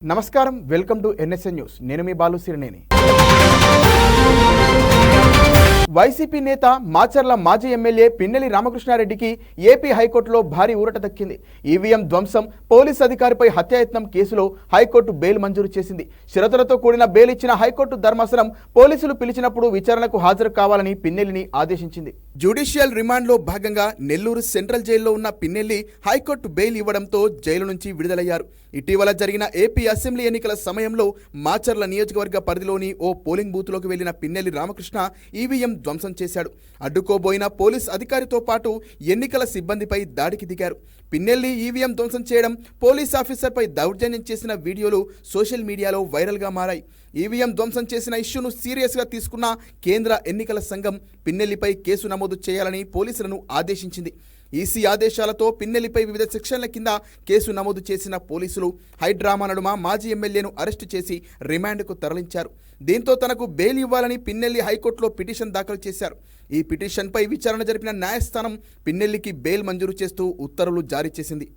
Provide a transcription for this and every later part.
నమస్కారం welcome to NSN news నేను మీ Balu సిరినేని YCP నేత మాచర్ల మాజీ ఎమ్మెల్యే పిన్నెల్లి రామకృష్ణారెడ్డికి ఏపీ హైకోర్టులో భారీ ఊరట దక్కింది. ఈవీఎం ధ్వంసం, పోలీస్ అధికారిపై హత్యాయత్నం కేసులో హైకోర్టు బెయిల్ మంజూరు చేసింది. షరతులతో కూడిన బెయిల్ ఇచ్చిన హైకోర్టు ధర్మాసనం పోలీసులు పిలిచినప్పుడు విచారణకు హాజరు కావాలని పిన్నెల్లిని ఆదేశించింది. జ్యుడిషియల్ రిమాండ్లో భాగంగా నెల్లూరు సెంట్రల్ జైల్లో ఉన్న పిన్నెల్లి హైకోర్టు బెయిల్ ఇవ్వడంతో జైలు నుంచి విడుదలయ్యారు. ఇటీవల జరిగిన ఏపీ అసెంబ్లీ ఎన్నికల సమయంలో మాచర్ల నియోజకవర్గ పరిధిలోని ఓ పోలింగ్ బూత్లోకి వెళ్లిన పిన్నెల్లి రామకృష్ణ ఈవీఎం ధ్వంసం చేశాడు. అడ్డుకోబోయిన పోలీస్ అధికారితో పాటు ఎన్నికల సిబ్బందిపై దాడికి దిగారు. పిన్నెల్లి ఈవీఎం ధ్వంసం చేయడం, పోలీస్ ఆఫీసర్పై దౌర్జన్యం చేసిన వీడియోలు సోషల్ మీడియాలో వైరల్గా మారాయి. ఈవీఎం ధ్వంసం చేసిన ఇష్యూను సీరియస్గా తీసుకున్న కేంద్ర ఎన్నికల సంఘం పిన్నెల్లిపై కేసు నమోదు చేయాలని పోలీసులను ఆదేశించింది. ఈసీ ఆదేశాలతో పిన్నెల్లిపై వివిధ సెక్షన్ల కింద కేసు నమోదు చేసిన పోలీసులు హైడ్రామా నడుమ మాజీ ఎమ్మెల్యేను అరెస్టు చేసి రిమాండ్కు తరలించారు. దీంతో తనకు బెయిల్ ఇవ్వాలని పిన్నెల్లి హైకోర్టులో పిటిషన్ దాఖలు చేశారు. ఈ పిటిషన్పై విచారణ జరిపిన న్యాయస్థానం పిన్నెల్లికి బెయిల్ మంజూరు చేస్తూ ఉత్తర్వులు జారీ చేసింది.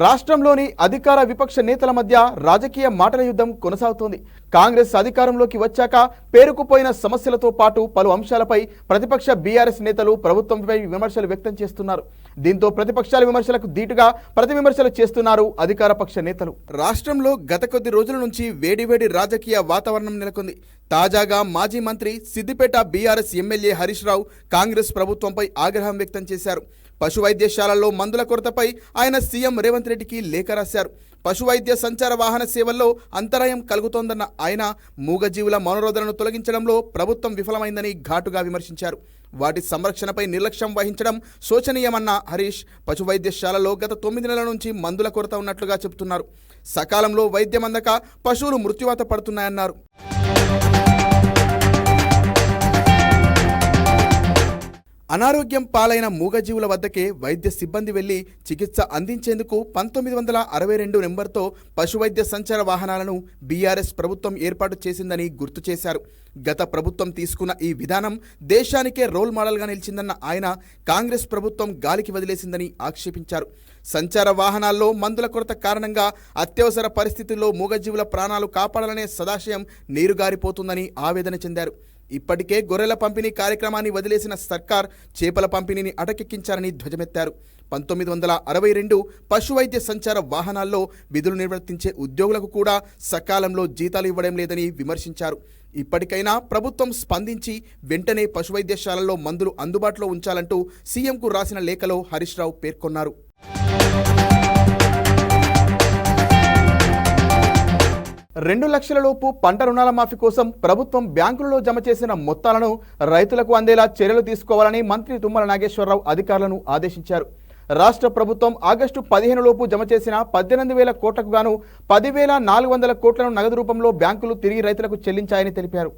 రాష్ట్రంలోని అధికార విపక్ష నేతల మధ్య రాజకీయ మాటల యుద్ధం కొనసాగుతోంది. కాంగ్రెస్ అధికారంలోకి వచ్చాక పేరుకుపోయిన సమస్యలతో పాటు పలు అంశాలపై ప్రతిపక్ష బీఆర్ఎస్ నేతలు ప్రభుత్వంపై విమర్శలు వ్యక్తం చేస్తున్నారు. దీంతో ప్రతిపక్షాల విమర్శలకు ధీటుగా ప్రతి విమర్శలు చేస్తున్నారు అధికార పక్ష నేతలు. రాష్ట్రంలో గత కొద్ది రోజుల నుంచి వేడివేడి రాజకీయ వాతావరణం నెలకొంది. తాజాగా మాజీ మంత్రి సిద్దిపేట బీఆర్ఎస్ ఎమ్మెల్యే హరీష్ రావు కాంగ్రెస్ ప్రభుత్వంపై ఆగ్రహం వ్యక్తం చేశారు. పశు వైద్యశాలల్లో మందుల కొరతపై ఆయన సీఎం రేవంత్ రెడ్డికి లేఖ రాశారు. పశువైద్య సంచార వాహన సేవల్లో అంతరాయం కలుగుతోందన్న ఆయన మూగజీవుల మనోరోధనను తొలగించడంలో ప్రభుత్వం విఫలమైందని ఘాటుగా విమర్శించారు. వాటి సంరక్షణపై నిర్లక్ష్యం వహించడం శోచనీయమన్న హరీష్ పశువైద్యశాలలో గత 9 నెలల నుంచి మందుల కొరత ఉన్నట్లుగా చెబుతున్నారు. సకాలంలో వైద్యం అందక పశువులు మృత్యువాత పడుతున్నాయన్నారు. అనారోగ్యం పాలైన మూగజీవుల వద్దకే వైద్య సిబ్బంది వెళ్లి చికిత్స అందించేందుకు 1962 నెంబర్తో పశువైద్య సంచార వాహనాలను బీఆర్ఎస్ ప్రభుత్వం ఏర్పాటు చేసిందని గుర్తు చేశారు. గత ప్రభుత్వం తీసుకున్న ఈ విధానం దేశానికే రోల్ మోడల్గా నిలిచిందన్న ఆయన కాంగ్రెస్ ప్రభుత్వం గాలికి వదిలేసిందని ఆక్షేపించారు. సంచార వాహనాల్లో మందుల కొరత కారణంగా అత్యవసర పరిస్థితుల్లో మూగజీవుల ప్రాణాలు కాపాడాలనే సదాశయం నీరుగారిపోతుందని ఆవేదన చెందారు. ఇప్పటికే గొర్రెల పంపిణీ కార్యక్రమాన్ని వదిలేసిన సర్కార్ చేపల పంపిణీని అటకెక్కించారని ధ్వజమెత్తారు. 1962 పశువైద్య సంచార వాహనాల్లో విధులు నిర్వర్తించే ఉద్యోగులకు కూడా సకాలంలో జీతాలు ఇవ్వడం లేదని విమర్శించారు. ఇప్పటికైనా ప్రభుత్వం స్పందించి వెంటనే పశువైద్యశాలల్లో మందులు అందుబాటులో ఉంచాలంటూ సీఎంకు రాసిన లేఖలో హరీష్ రావు పేర్కొన్నారు. 2 లక్షల లోపు పంట రుణాల మాఫీ కోసం ప్రభుత్వం బ్యాంకులలో జమ చేసిన మొత్తాలను రైతులకు అందేలా చర్యలు తీసుకోవాలని మంత్రి తుమ్మల నాగేశ్వరరావు అధికారులను ఆదేశించారు. రాష్ట్ర ప్రభుత్వం ఆగస్టు 15 లోపు జమ చేసిన 18,000 కోట్లకు గాను 10,400 కోట్లను నగదు రూపంలో బ్యాంకులు తిరిగి రైతులకు చెల్లించాయని తెలిపారు.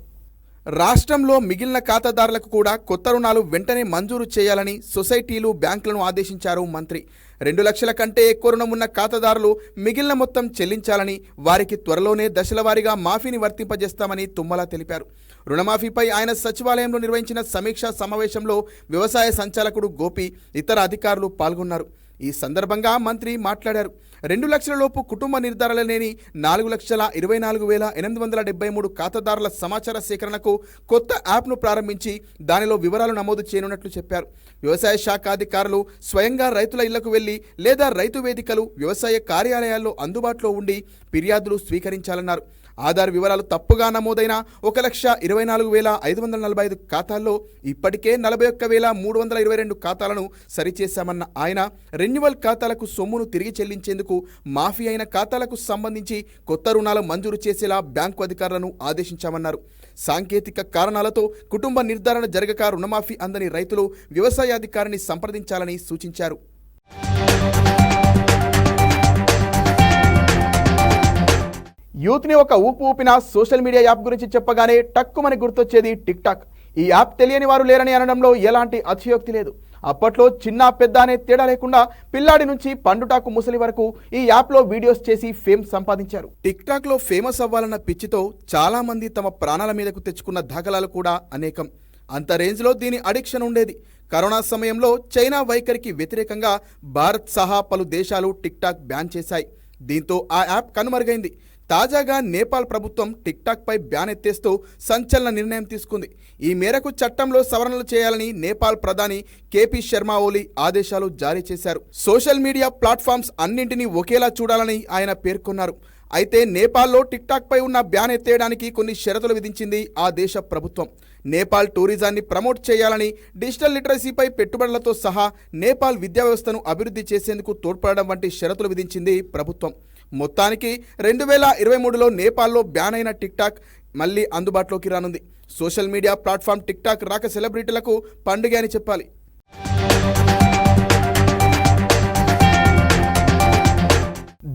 రాష్ట్రంలో మిగిలిన ఖాతాదారులకు కూడా కొత్త రుణాలు వెంటనే మంజూరు చేయాలని సొసైటీలు, బ్యాంకులను ఆదేశించారు మంత్రి. 2 లక్షల కంటే ఎక్కువ రుణం ఉన్న ఖాతాదారులు మిగిలిన మొత్తం చెల్లించాలని, వారికి త్వరలోనే దశలవారీగా మాఫీని వర్తింపజేస్తామని తుమ్మల తెలిపారు. రుణమాఫీపై ఆయన సచివాలయంలో నిర్వహించిన సమీక్షా సమావేశంలో వ్యవసాయ సంచాలకుడు గోపి, ఇతర అధికారులు పాల్గొన్నారు. ఈ సందర్భంగా మంత్రి మాట్లాడారు. 2 లక్షల లోపు కుటుంబ నిర్ధారణ లేని 4,24,873 ఖాతాదారుల సమాచార సేకరణకు కొత్త యాప్ను ప్రారంభించి దానిలో వివరాలు నమోదు చేయనున్నట్లు చెప్పారు. వ్యవసాయ శాఖ అధికారులు స్వయంగా రైతుల ఇళ్లకు వెళ్లి లేదా రైతు వేదికలు, వ్యవసాయ కార్యాలయాల్లో అందుబాటులో ఉండి ఫిర్యాదులు స్వీకరించాలన్నారు. ఆధార్ వివరాలు తప్పుగా నమోదైన 1,24,545 ఖాతాల్లో ఇప్పటికే 41,322 ఖాతాలను సరిచేశామన్న ఆయన రెన్యువల్ ఖాతాలకు సొమ్మును తిరిగి చెల్లించేందుకు మాఫీ అయిన ఖాతాలకు సంబంధించి కొత్త రుణాలు మంజూరు చేసేలా బ్యాంకు అధికారులను ఆదేశించామన్నారు. సాంకేతిక కారణాలతో కుటుంబ నిర్ధారణ జరగక రుణమాఫీ అందని రైతులు వ్యవసాయాధికారిని సంప్రదించాలని సూచించారు. యూత్ని ఒక ఊపు ఊపిన సోషల్ మీడియా యాప్ గురించి చెప్పగానే టక్కుమని గుర్తొచ్చేది టిక్ టాక్. ఈ యాప్ తెలియని వారు లేరని అనడంలో ఎలాంటి అతిశయోక్తి లేదు. అప్పట్లో చిన్న పెద్ద అనే తేడా లేకుండా పిల్లాడి నుంచి పండుటాకు ముసలి వరకు ఈ యాప్లో వీడియోస్ చేసి ఫేమ్ సంపాదించారు. టిక్ టాక్లో ఫేమస్ అవ్వాలన్న పిచ్చితో చాలా మంది తమ ప్రాణాల మీదకు తెచ్చుకున్న దాఖలాలు కూడా అనేకం. అంత రేంజ్లో దీని అడిక్షన్ ఉండేది. కరోనా సమయంలో చైనా వైఖరికి వ్యతిరేకంగా భారత్ సహా పలు దేశాలు టిక్టాక్ బ్యాన్ చేశాయి. దీంతో ఆ యాప్ కనుమరుగైంది. తాజాగా నేపాల్ ప్రభుత్వం టిక్టాక్పై బ్యాన్ ఎత్తేస్తూ సంచలన నిర్ణయం తీసుకుంది. ఈ మేరకు చట్టంలో సవరణలు చేయాలని నేపాల్ ప్రధాని కేపీ శర్మ ఓలీ ఆదేశాలు జారీ చేశారు. సోషల్ మీడియా ప్లాట్ఫామ్స్ అన్నింటినీ ఒకేలా చూడాలని ఆయన పేర్కొన్నారు. అయితే నేపాల్లో టిక్టాక్పై ఉన్న బ్యాన్ ఎత్తేయడానికి కొన్ని షరతులు విధించింది ఆ దేశ ప్రభుత్వం. నేపాల్ టూరిజాన్ని ప్రమోట్ చేయాలని, డిజిటల్ లిటరసీపై పెట్టుబడులతో సహా నేపాల్ విద్యా వ్యవస్థను అభివృద్ధి చేసేందుకు తోడ్పడడం వంటి షరతులు విధించింది ప్రభుత్వం. మొత్తానికి 2023లో నేపాల్లో బ్యాన్ అయిన టిక్టాక్ మళ్లీ అందుబాటులోకి రానుంది. సోషల్ మీడియా ప్లాట్ఫామ్ టిక్టాక్ రాక సెలబ్రిటీలకు పండుగ అని చెప్పాలి.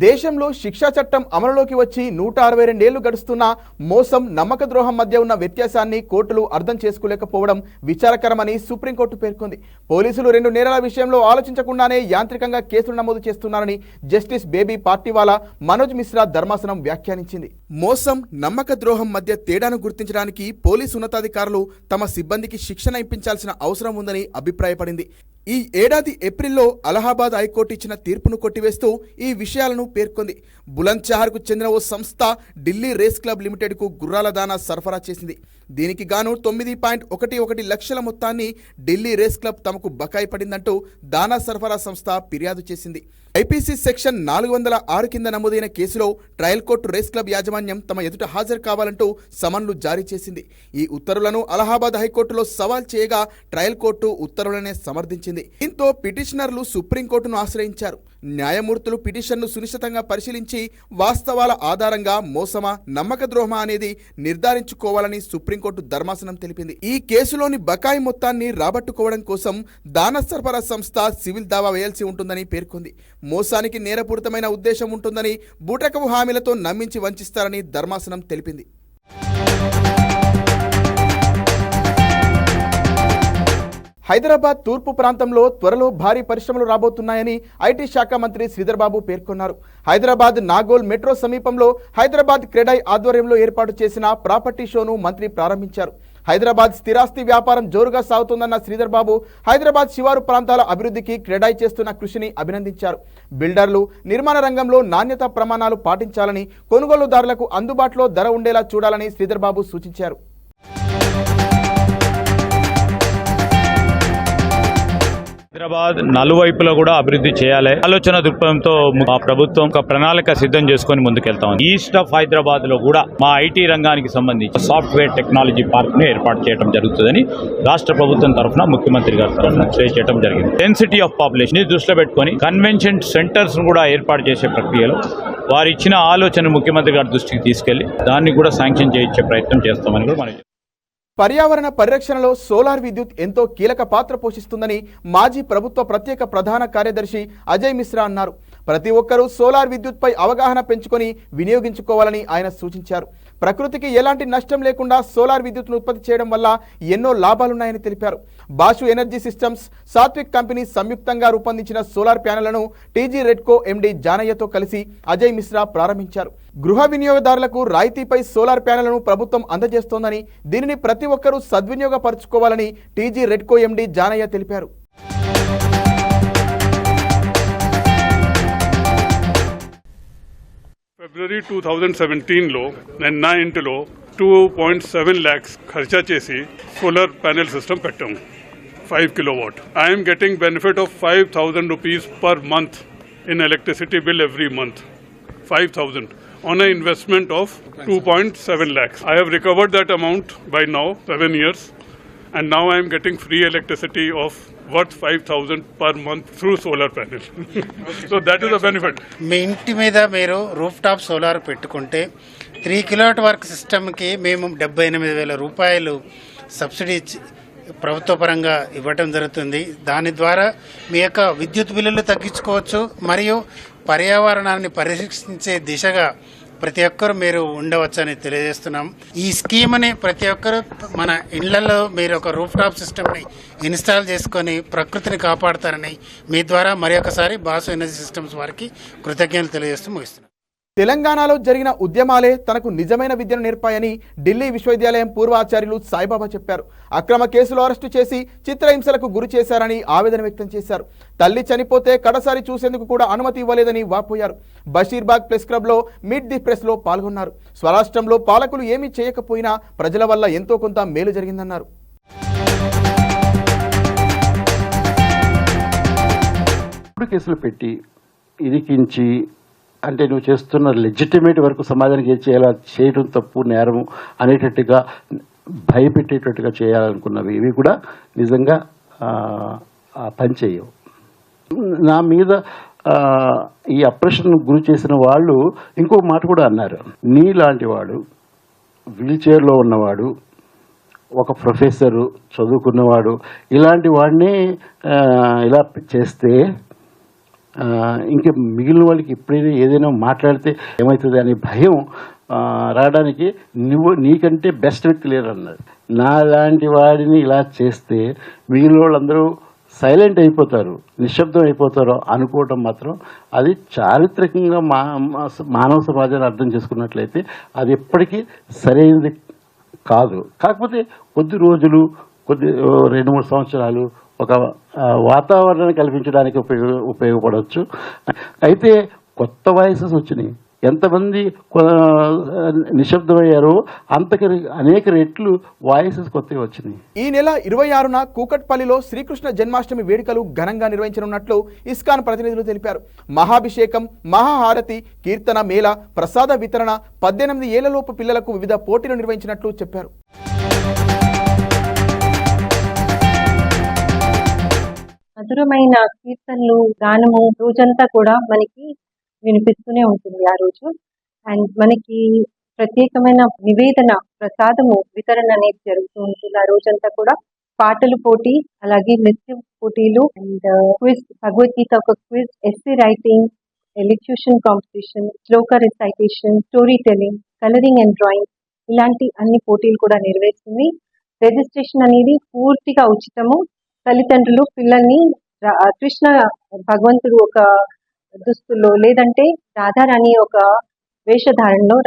దేశంలో శిక్షా చట్టం అమలులోకి వచ్చి 162 ఏళ్లు గడుస్తున్నా మోసం, నమ్మక ద్రోహం మధ్య ఉన్న వ్యత్యాసాన్ని కోర్టులు అర్థం చేసుకోలేకపోవడం విచారకరమని సుప్రీంకోర్టు పేర్కొంది. పోలీసులు 2 నేరాల విషయంలో ఆలోచించకుండానే యాంత్రికంగా కేసులు నమోదు చేస్తున్నారని జస్టిస్ బేబీ పార్టీవాలా, మనోజ్ మిశ్రా ధర్మాసనం వ్యాఖ్యానించింది. మోసం, నమ్మక ద్రోహం మధ్య తేడాను గుర్తించడానికి పోలీసు ఉన్నతాధికారులు తమ సిబ్బందికి శిక్షణ ఇప్పించాల్సిన అవసరం ఉందని అభిప్రాయపడింది. ఈ ఏడాది ఏప్రిల్లో అలహాబాద్ హైకోర్టు ఇచ్చిన తీర్పును కొట్టివేస్తూ ఈ విషయాలను పేర్కొంది. బులంద్షహర్కు చెందిన ఓ సంస్థ ఢిల్లీ రేస్ క్లబ్ లిమిటెడ్కు గుర్రాల దానా సరఫరా చేసింది. దీనికి గాను 9.11 లక్షల మొత్తాన్ని ఢిల్లీ రేస్ క్లబ్ తమకు బకాయి పడిందంటూ దానా సరఫరా సంస్థ ఫిర్యాదు చేసింది. ఐపీసీ సెక్షన్ 406 కింద నమోదైన కేసులో ట్రయల్ కోర్టు రేస్ క్లబ్ యాజమాన్యం తమ ఎదుట హాజరు కావాలంటూ సమన్లు జారీ చేసింది. ఈ ఉత్తర్వులను అలహాబాద్ హైకోర్టులో సవాల్ చేయగా ట్రయల్ కోర్టు ఉత్తర్వులనే సమర్థించింది. దీంతో పిటిషనర్లు సుప్రీంకోర్టును ఆశ్రయించారు. న్యాయమూర్తులు పిటిషన్ను సునిశ్చితంగా పరిశీలించి వాస్తవాల ఆధారంగా మోసమా, నమ్మక ద్రోహమా అనేది నిర్ధారించుకోవాలని సుప్రీంకోర్టు ధర్మాసనం తెలిపింది. ఈ కేసులోని బకాయి మొత్తాన్ని రాబట్టుకోవడం కోసం దానా సరఫరా సంస్థ సివిల్ దావా వేయాల్సి ఉంటుందని పేర్కొంది. మోసానికి నేరపూరితమైన ఉద్దేశం ఉంటుందని, బూటకపు హామీలతో నమ్మించి వంచిస్తారని ధర్మాసనం తెలిపింది. హైదరాబాద్ తూర్పు ప్రాంతంలో త్వరలో భారీ పరిశ్రమలు రాబోతున్నాయని ఐటీ శాఖ మంత్రి శ్రీధర్ బాబు పేర్కొన్నారు. హైదరాబాద్ నాగోల్ మెట్రో సమీపంలో హైదరాబాద్ క్రెడై ఆధ్వర్యంలో ఏర్పాటు చేసిన ప్రాపర్టీ షోను మంత్రి ప్రారంభించారు. హైదరాబాద్ స్థిరాస్తి వ్యాపారం జోరుగా సాగుతోందన్న శ్రీధర్ బాబు హైదరాబాద్ శివారు ప్రాంతాల అభివృద్ధికి క్రెడై చేస్తున్న కృషిని అభినందించారు. బిల్డర్లు నిర్మాణ రంగంలో నాణ్యతా ప్రమాణాలు పాటించాలని, కొనుగోలుదారులకు అందుబాటులో ధర ఉండేలా చూడాలని శ్రీధర్ బాబు సూచించారు. హైదరాబాద్ నలువైపులో కూడా అభివృద్ధి చేయాలి ఆలోచన దృక్పథంతో మా ప్రభుత్వం ఒక ప్రణాళిక సిద్ధం చేసుకుని ముందుకెళ్తాం. ఈస్ట్ ఆఫ్ హైదరాబాద్ లో కూడా మా ఐటీ రంగానికి సంబంధించి సాఫ్ట్వేర్ టెక్నాలజీ పార్క్ ను ఏర్పాటు చేయడం జరుగుతుందని రాష్ట్ర ప్రభుత్వం తరఫున ముఖ్యమంత్రి గారి తరఫున చేయడం జరిగింది. డెన్సిటీ ఆఫ్ పాపులేషన్ ని దృష్టిలో పెట్టుకుని కన్వెన్షన్ సెంటర్స్ కూడా ఏర్పాటు చేసే ప్రక్రియలో వారు ఇచ్చిన ఆలోచన ముఖ్యమంత్రి గారి దృష్టికి తీసుకెళ్లి దాన్ని కూడా శాంక్షన్ చేయించే ప్రయత్నం చేస్తామని కూడా మనం. పర్యావరణ పరిరక్షణలో సోలార్ విద్యుత్ ఎంతో కీలక పాత్ర పోషిస్తుందని మాజీ ప్రభుత్వ ప్రత్యేక ప్రధాన కార్యదర్శి అజయ్ మిశ్రా అన్నారు. ప్రతి ఒక్కరూ సోలార్ విద్యుత్పై అవగాహన పెంచుకొని వినియోగించుకోవాలని ఆయన సూచించారు. ప్రకృతికి ఎలాంటి నష్టం లేకుండా సోలార్ విద్యుత్ను ఉత్పత్తి చేయడం వల్ల ఎన్నో లాభాలున్నాయని తెలిపారు. బాషు ఎనర్జీ సిస్టమ్స్, సాత్విక్ కంపెనీ సంయుక్తంగా రూపొందించిన సోలార్ ప్యానెళ్లను టీజీ రెడ్కో ఎండీ జానయ్యతో కలిసి అజయ్ మిశ్రా ప్రారంభించారు. గృహ వినియోగదారులకు రాయితీపై సోలార్ ప్యానెళ్లను ప్రభుత్వం అందజేస్తోందని, దీనిని ప్రతి ఒక్కరూ సద్వినియోగపరచుకోవాలని టీజీ రెడ్కో ఎండీ జానయ్య తెలిపారు. ఫిబ్రవరి 2017లో నా ఇంటిలో 2.7 lakhs ఖర్చా చేసి సోలార్ ప్యానెల్ సిస్టమ్ పెట్టాము. 5 kilowatt. I am getting benefit of 5,000 rupees per month in electricity bill every month. 5,000 on an investment of 2.7 lakhs. I have recovered that amount by now 7 years, and now I am getting free electricity of worth 5,000 per month through solar panel. So that is the benefit. మీ ఇంటి మీద మీరు roof top solar పెట్టుకుంటే 3 kilowatt work సిస్టమ్కి మేము 78,000 రూపాయలు subsidy ప్రభుత్వ పరంగా ఇవ్వటం జరుగుతుంది. దాని ద్వారా మీ యొక్క విద్యుత్ బిల్లులు తగ్గించుకోవచ్చు, మరియు పర్యావరణాన్ని పరిరక్షించే దిశగా ప్రతి ఒక్కరు మీరు ఉండవచ్చని తెలియజేస్తున్నాం. ఈ స్కీమ్ని ప్రతి ఒక్కరు మన ఇళ్లలో మీరు ఒక రూఫ్ టాప్ సిస్టమ్ని ఇన్స్టాల్ చేసుకొని ప్రకృతిని కాపాడతారని మీ ద్వారా మరి ఒకసారి బాసు ఎనర్జీ సిస్టమ్స్ వారికి కృతజ్ఞతలు తెలియజేస్తూ ముగిస్తున్నాం. తెలంగాణలో జరిగిన ఉద్యమాలే తనకు నిజమైన విద్యను నేర్పాయని ఢిల్లీ విశ్వవిద్యాలయం పూర్వాచార్యులు సాయిబాబా చెప్పారు. అక్రమ కేసులో అరెస్టు చేసి చిత్రహింసలకు గురి చేశారని ఆవేదన వ్యక్తం చేశారు. తల్లి చనిపోతే కడసారి చూసేందుకు కూడా అనుమతి ఇవ్వలేదని వాపోయారు. బషీర్బాగ్ ప్రెస్ క్లబ్లో మీట్ ది ప్రెస్లో పాల్గొన్నారు. స్వరాష్ట్రంలో పాలకులు ఏమీ చేయకపోయినా ప్రజల వల్ల ఎంతో కొంత మేలు జరిగిందన్నారు. కేసులు పెట్టి ఇరికించి అంటే నువ్వు చేస్తున్న లెజిటిమేట్ వరకు సమాజానికి ఏం చేయాలా, చేయడం తప్పు నేరము అనేటట్టుగా భయపెట్టేటట్టుగా చేయాలనుకున్నవి ఇవి కూడా నిజంగా పనిచేయవు. నా మీద ఈ అప్రెషన్ గురి చేసిన వాళ్ళు ఇంకో మాట కూడా అన్నారు. నీలాంటి వాడు, వీల్ చైర్లో ఉన్నవాడు, ఒక ప్రొఫెసరు, చదువుకున్నవాడు, ఇలాంటి వాడిని ఇలా చేస్తే ఇంకా మిగిలిన వాళ్ళకి ఎప్పుడైనా ఏదైనా మాట్లాడితే ఏమవుతుంది అనే భయం రావడానికి నీకంటే బెస్ట్ వ్యక్తి లేరు అన్నారు. నా లాంటి వాడిని ఇలా చేస్తే మిగిలిన వాళ్ళందరూ సైలెంట్ అయిపోతారు, నిశ్శబ్దం అయిపోతారు అనుకోవటం మాత్రం అది చారిత్రకంగా మానవ సమాజాన్ని అర్థం చేసుకున్నట్లయితే అది ఎప్పటికీ సరైనది కాదు. కాకపోతే కొద్ది రోజులు, 2-3 సంవత్సరాలు ఒక వాతావరణాన్ని కల్పించడానికి ఉపయోగపడవచ్చు. అయితే కొత్త వాయిసెస్ వచ్చినాయి. ఎంతమంది నిశ్శబ్దమయ్యారో అంతకి అనేక రెట్లు వాయిసెస్ కొత్తగా వచ్చినాయి. ఈ నెల 26న కూకట్పల్లిలో శ్రీకృష్ణ జన్మాష్టమి వేడుకలు ఘనంగా నిర్వహించనున్నట్లు ఇస్కాన్ ప్రతినిధులు తెలిపారు. మహాభిషేకం, మహాహారతి, కీర్తన మేళ, ప్రసాద వితరణ, 18 ఏళ్లలోపు పిల్లలకు వివిధ పోటీలు నిర్వహించినట్లు చెప్పారు. మధురమైన కీర్తనలు, గానము రోజంతా కూడా మనకి వినిపిస్తూనే ఉంటుంది ఆ రోజు. అండ్ మనకి ప్రత్యేకమైన నివేదన, ప్రసాదము వితరణ అనేది జరుగుతూ ఉంటుంది ఆ రోజంతా కూడా. పాటలు పోటీ, అలాగే నృత్య పోటీలు, అండ్ క్విజ్, భగవద్గీత ఒక quiz, essay writing, ఎలిక్యూషన్ competition, Shloka recitation, story telling, colouring and drawing, ఇలాంటి అన్ని పోటీలు కూడా నిర్వహిస్తుంది. రిజిస్ట్రేషన్ అనేది పూర్తిగా ఉచితము. తల్లిదండ్రులు పిల్లల్ని కృష్ణ భగవంతుడు ఒక దుస్తుల్లో లేదంటే రాధారాణి ఒక వేషధారణలో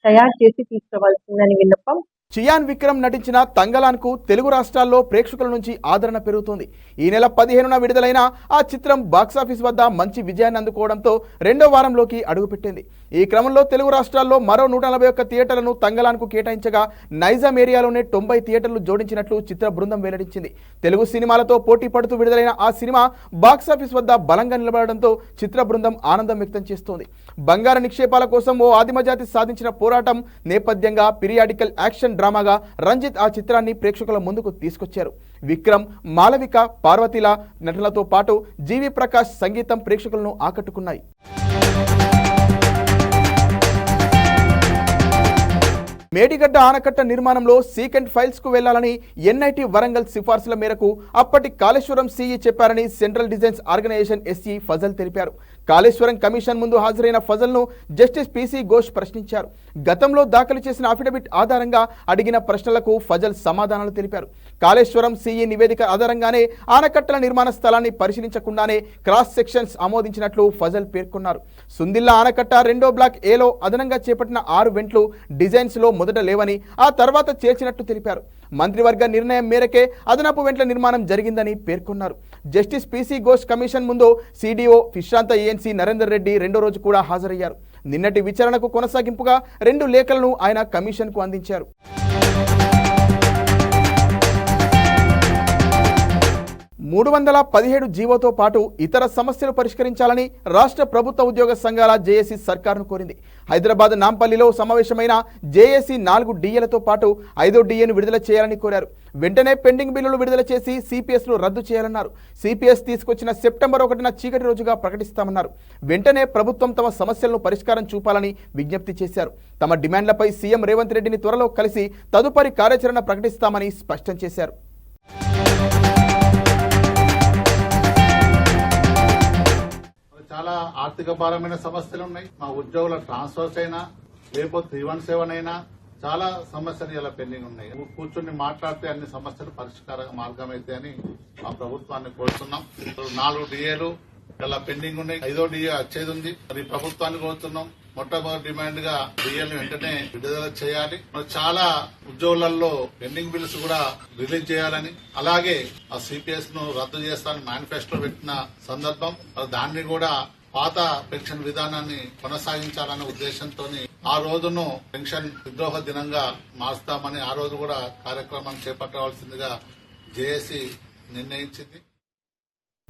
తయారు చేసి తీసుకురావాల్సిందని విన్నపం. చియాన్ విక్రమ్ నటించిన తంగలాన్కు తెలుగు రాష్ట్రాల్లో ప్రేక్షకుల నుంచి ఆదరణ పెరుగుతోంది. ఈ నెల 15న విడుదలైన ఆ చిత్రం బాక్సాఫీస్ వద్ద మంచి విజయాన్ని అందుకోవడంతో 2వ వారంలోకి అడుగుపెట్టింది. ఈ క్రమంలో తెలుగు రాష్ట్రాల్లో మరో 141 థియేటర్లను తంగలాన్కు కేటాయించగా నైజాం ఏరియాలోనే 90 థియేటర్లు జోడించినట్లు చిత్ర బృందం వెల్లడించింది. తెలుగు సినిమాలతో పోటీ పడుతూ విడుదలైన ఆ సినిమా బాక్సాఫీస్ వద్ద బలంగా నిలబడడంతో చిత్ర బృందం ఆనందం వ్యక్తం చేస్తోంది. బంగారు నిక్షేపాల కోసం ఓ ఆదిమజాతి సాధించిన పోరాటం నేపథ్యంగా పీరియాడికల్ యాక్షన్ డ్రామాగా రంజిత్ ఆ చిత్రాన్ని ప్రేక్షకుల ముందుకు తీసుకొచ్చారు. విక్రమ్, మాలవిక, పార్వతిల నటనలతో పాటు జీవి ప్రకాష్ సంగీతం ప్రేక్షకులను ఆకట్టుకున్నాయి. మేడిగడ్డ ఆనకట్ట నిర్మాణంలో సీకెంట్ ఫైల్స్ కు వెళ్లాలని ఎన్ఐటి వరంగల్ సిఫార్సుల మేరకు అప్పటి కాళేశ్వరం సీఈ చెప్పారని central designs organisation SC Fazal తెలిపారు. కాళేశ్వరం కమిషన్ ముందు హాజరైన ఫజల్ను జస్టిస్ పిసి ఘోష్ ప్రశ్నించారు. గతంలో దాఖలు చేసిన అఫిడవిట్ ఆధారంగా అడిగిన ప్రశ్నలకు ఫజల్ సమాధానాలు తెలిపారు. కాళేశ్వరం సీఈ నివేదిక ఆధారంగానే ఆనకట్టల నిర్మాణ స్థలాన్ని పరిశీలించకుండానే క్రాస్ సెక్షన్స్ ఆమోదించినట్లు ఫజల్ పేర్కొన్నారు. సుందిల్లా ఆనకట్ట 2వ బ్లాక్ ఏలో అదనంగా చేపట్టిన 6 వెంట్లు డిజైన్స్ లో మొదట లేవని ఆ తర్వాత చేర్చినట్టు తెలిపారు. మంత్రివర్గ నిర్ణయం మేరకే అదనపు వెంట్ల నిర్మాణం జరిగిందని పేర్కొన్నారు. జస్టిస్ పిసి ఘోష్ కమిషన్ ముందు సిడిఓ విశ్రాంత ఏఎన్సీ నరేందర్ రెడ్డి 2వ రోజు కూడా హాజరయ్యారు. నిన్నటి విచారణకు కొనసాగింపుగా 2 లేఖలను ఆయన కమిషన్కు అందించారు. 317 జీవోతో పాటు ఇతర సమస్యలు పరిష్కరించాలని రాష్ట్ర ప్రభుత్వ ఉద్యోగ సంఘాల జేఏసీ సర్కారును కోరింది. హైదరాబాద్ నాంపల్లిలో సమావేశమైన జేఏసీ 4 డిఏలతో పాటు 5వ డిఏను విడుదల చేయాలని కోరారు. వెంటనే పెండింగ్ బిల్లులు విడుదల చేసి సిపిఎస్ను రద్దు చేయాలన్నారు. సిపిఎస్ తీసుకొచ్చిన సెప్టెంబర్ 1న చీకటి రోజుగా ప్రకటిస్తామన్నారు. వెంటనే ప్రభుత్వం తమ సమస్యలను పరిష్కారం చూపాలని విజ్ఞప్తి చేశారు. తమ డిమాండ్లపై సీఎం రేవంత్ రెడ్డిని త్వరలో కలిసి తదుపరి కార్యాచరణ ప్రకటిస్తామని స్పష్టం చేశారు. చాలా ఆర్థిక భారమైన సమస్యలు ఉన్నాయి. మా ఉద్యోగుల ట్రాన్స్ఫర్స్ అయినా లేకపోతే 317 అయినా చాలా సమస్యలు ఇలా పెండింగ్ ఉన్నాయి. కూర్చొని మాట్లాడితే అన్ని సమస్యలు పరిష్కార మార్గం అయితే అని మా ప్రభుత్వాన్ని కోరుతున్నాం. 4 డిఏలు ఇలా పెండింగ్ ఉన్నాయి. 5వ డిఏ వచ్చేది ఉంది. మరి ప్రభుత్వాన్ని కోరుతున్నాం, మొట్టమొదటి డిమాండ్ గా డిఏలు వెంటనే విడుదల చేయాలి. మరి చాలా ఉద్యోగులలో పెండింగ్ బిల్స్ కూడా రిలీజ్ చేయాలని, అలాగే ఆ సిపిఎస్ ను రద్దు చేస్తానని మేనిఫెస్టో పెట్టిన సందర్భం, మరి దాన్ని కూడా పాత పెన్షన్ విధానాన్ని కొనసాగించాలనే ఉద్దేశంతో ఆ రోజును పెన్షన్ విద్రోహ దినంగా మార్స్తామని ఆ రోజు కూడా కార్యక్రమాన్ని చేపట్టవలసిందిగా జేఏసీ నిర్ణయించింది.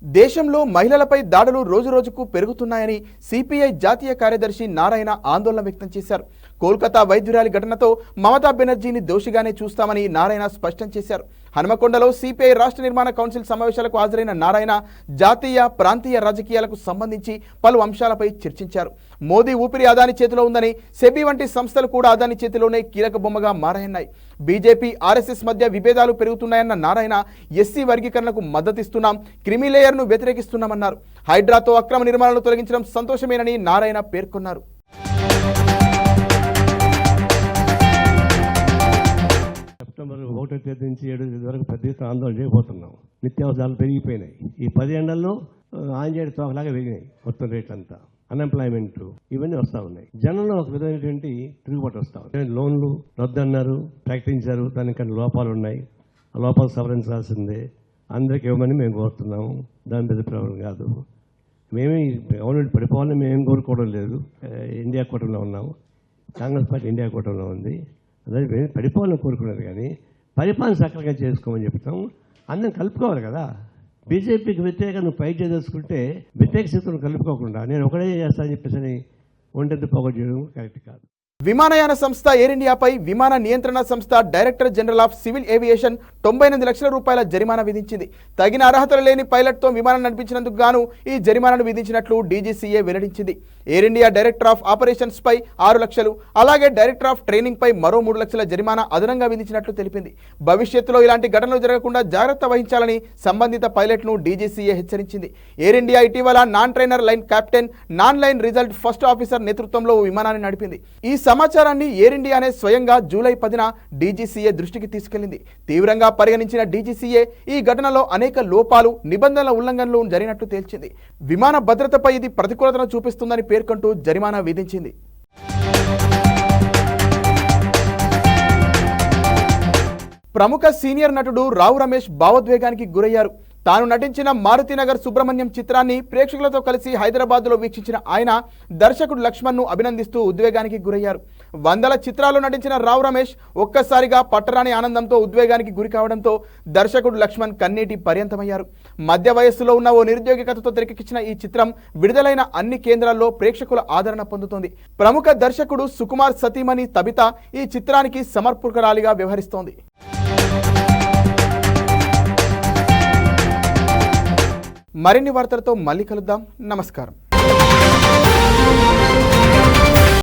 దేశంలో మహిళలపై దాడులు రోజురోజుకు పెరుగుతున్నాయని సిపిఐ జాతీయ కార్యదర్శి నారాయణ ఆందోళన వ్యక్తం చేశారు. కోల్కతా వైద్యురాలి ఘటనతో మమతా బెనర్జీని దోషిగానే చూస్తామని నారాయణ స్పష్టం చేశారు. హనుమకొండలో సిపిఐ రాష్ట్ర నిర్మాణ కౌన్సిల్ సమావేశాలకు హాజరైన నారాయణ జాతీయ ప్రాంతీయ రాజకీయాలకు సంబంధించి పలు అంశాలపై చర్చించారు. మోదీ ఊపిరి అదాని చేతిలో ఉందని, సెబీ వంటి సంస్థలు కూడా అదాని చేతిలోనే కీలక బొమ్మగా మారాయన్నాయి. బీజేపీ ఆర్ఎస్ఎస్ మధ్య విభేదాలు పెరుగుతున్నాయన్న నారాయణ ఎస్సీ వర్గీకరణకు మద్దతిస్తున్నాం, క్రిమి లేయర్ను వ్యతిరేకిస్తున్నామన్నారు. హైడ్రాతో అక్రమ నిర్మాణాలను తొలగించడం సంతోషమేనని నారాయణ పేర్కొన్నారు. సెప్టెంబర్ 1వ తేదీ నుంచి 7వ తేదీ వరకు పెద్ద ఎత్తున ఆందోళన చేయబోతున్నాం. నిత్యావసరాలు పెరిగిపోయినాయి. ఈ 10 ఎండల్లో ఆంజనేయుడి తోకలాగా పెరిగినాయి మొత్తం రేట్లంతా. అన్ఎంప్లాయ్మెంట్ ఇవన్నీ వస్తూ ఉన్నాయి. జనంలో ఒక విధమైనటువంటి తిరుగుబాటు వస్తా ఉంది. లోన్లు రద్దు అన్నారు, ప్రకటించారు, దానికన్నా లోపాలు ఉన్నాయి. ఆ లోపాలు సవరించాల్సిందే. అందరికి ఇవ్వమని మేము కోరుతున్నాము. దాని పెద్ద ప్రాబ్లం కాదు. మేమే గవర్నమెంట్ పరిపాలన మేము కోరుకోవడం లేదు. ఇండియా కూటమిలో ఉన్నాము, కాంగ్రెస్ పార్టీ ఇండియా కూటమిలో ఉంది. అదే పరిపాలన కోరుకున్నది, కానీ పరిపాలన సక్రమంగా చేసుకోమని చెప్తాం. అందరం కలుపుకోవాలి కదా. బీజేపీకి వ్యతిరేకంగా నువ్వు ఫైట్ చేసుకుంటే వ్యతిరేక శక్తులను కలుపుకోకుండా నేను ఒకటే చేస్తానని చెప్పేసి ఒంటెంత పోగొట్టు చేయడం కరెక్ట్ కాదు. విమానయాన సంస్థ ఎయిర్ ఇండియాపై విమాన నియంత్రణ సంస్థ director general of civil aviation 98 లక్షల రూపాయల జరిమానా విధించింది. తగిన అర్హతలు లేని పైలట్తో విమానం నడిపించినందుకు గాను ఈ జరిమానాను విధించినట్లు డీజీసీఏ వెల్లడించింది. Air India director of operations పై 6 లక్షలు, అలాగే డైరెక్టర్ ఆఫ్ ట్రైనింగ్ పై మరో 3 లక్షల జరిమానా అదనంగా విధించినట్లు తెలిపింది. భవిష్యత్తులో ఇలాంటి ఘటనలు జరగకుండా జాగ్రత్త వహించాలని సంబంధిత పైలట్ను డీజీసీఏ హెచ్చరించింది. ఎయిర్ ఇండియా ఇటీవల non trainer line captain, non line result first officer నేతృత్వంలో విమానాన్ని నడిపింది. ఈ సమాచారాన్ని ఎయిర్ ఇండియానే స్వయంగా జూలై 10న డీజీసీఏ దృష్టికి తీసుకెళ్లింది. తీవ్రంగా పరిగణించిన డీజీసీఏ ఈ ఘటనలో అనేక లోపాలు, నిబంధనల ఉల్లంఘనలు జరిగినట్టు తేల్చింది. విమాన భద్రతపై ఇది ప్రతికూలతను చూపిస్తుందని పేర్కొంటూ జరిమానా విధించింది. ప్రముఖ సీనియర్ నటుడు రావు రమేష్ భావోద్వేగానికి గురయ్యారు. తాను నటించిన మారుతినగర్ సుబ్రహ్మణ్యం చిత్రాన్ని ప్రేక్షకులతో కలిసి హైదరాబాద్లో వీక్షించిన ఆయన దర్శకుడు లక్ష్మణ్ను అభినందిస్తూ ఉద్వేగానికి గురయ్యారు. 100 చిత్రాల్లో నటించిన రావు రమేష్ ఒక్కసారిగా పట్టరాని ఆనందంతో ఉద్వేగానికి గురి కావడంతో దర్శకుడు లక్ష్మణ్ కన్నీటి పర్యంతమయ్యారు. మధ్య వయస్సులో ఉన్న ఓ నిరుద్యోగి కథతో తెరకెక్కించిన ఈ చిత్రం విడుదలైన అన్ని కేంద్రాల్లో ప్రేక్షకుల ఆదరణ పొందుతోంది. ప్రముఖ దర్శకుడు సుకుమార్ సతీమణి తబిత ఈ చిత్రానికి సమర్పకురాలిగా వ్యవహరిస్తోంది. మరిన్ని వార్తలతో మళ్ళీ కలుద్దాం. నమస్కారం.